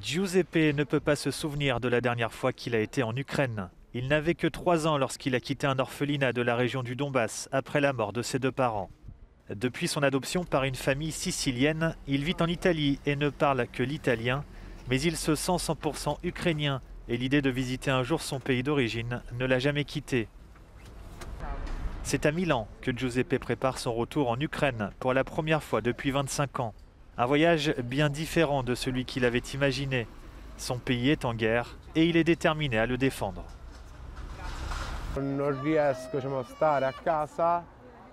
Giuseppe ne peut pas se souvenir de la dernière fois qu'il a été en Ukraine. Il n'avait que 3 ans lorsqu'il a quitté un orphelinat de la région du Donbass après la mort de ses 2 parents. Depuis son adoption par une famille sicilienne, il vit en Italie et ne parle que l'italien, mais il se sent 100% ukrainien et l'idée de visiter un jour son pays d'origine ne l'a jamais quitté. C'est à Milan que Giuseppe prépare son retour en Ukraine pour la première fois depuis 25 ans. Un voyage bien différent de celui qu'il avait imaginé. Son pays est en guerre et il est déterminé à le défendre.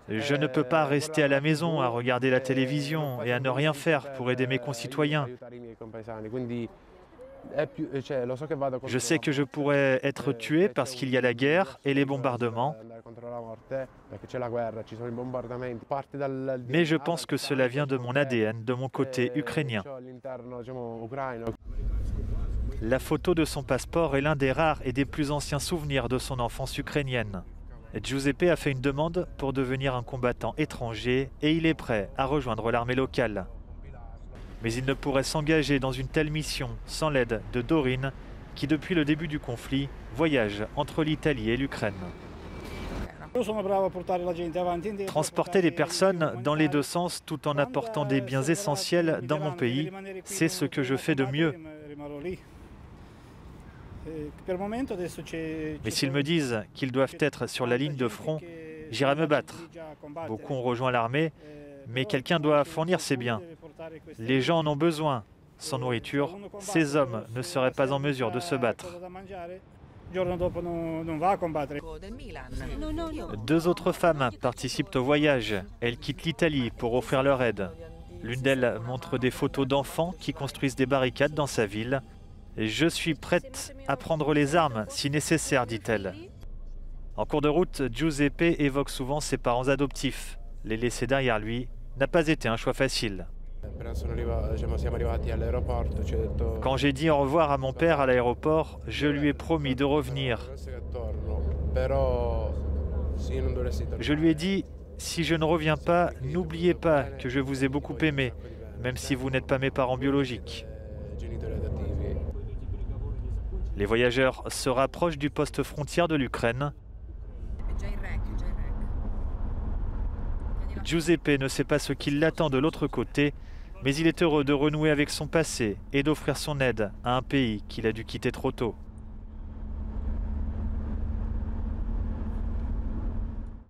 Je ne peux pas rester à la maison à regarder la télévision et à ne rien faire pour aider mes concitoyens. Je sais que je pourrais être tué parce qu'il y a la guerre et les bombardements. Mais je pense que cela vient de mon ADN, de mon côté ukrainien. La photo de son passeport est l'un des rares et des plus anciens souvenirs de son enfance ukrainienne. Giuseppe a fait une demande pour devenir un combattant étranger et il est prêt à rejoindre l'armée locale. Mais il ne pourrait s'engager dans une telle mission sans l'aide de Dorine, qui depuis le début du conflit voyage entre l'Italie et l'Ukraine. Transporter les personnes dans les 2 sens tout en apportant des biens essentiels dans mon pays, c'est ce que je fais de mieux. Mais s'ils me disent qu'ils doivent être sur la ligne de front, j'irai me battre. Beaucoup ont rejoint l'armée, mais quelqu'un doit fournir ces biens. Les gens en ont besoin. Sans nourriture, ces hommes ne seraient pas en mesure de se battre. 2 autres femmes participent au voyage. Elles quittent l'Italie pour offrir leur aide. L'une d'elles montre des photos d'enfants qui construisent des barricades dans sa ville. « Je suis prête à prendre les armes si nécessaire », dit-elle. En cours de route, Giuseppe évoque souvent ses parents adoptifs. Les laisser derrière lui n'a pas été un choix facile. Quand j'ai dit au revoir à mon père à l'aéroport, je lui ai promis de revenir. Je lui ai dit, si je ne reviens pas, n'oubliez pas que je vous ai beaucoup aimé, même si vous n'êtes pas mes parents biologiques. Les voyageurs se rapprochent du poste frontière de l'Ukraine. Giuseppe ne sait pas ce qui l'attend de l'autre côté, mais il est heureux de renouer avec son passé et d'offrir son aide à un pays qu'il a dû quitter trop tôt.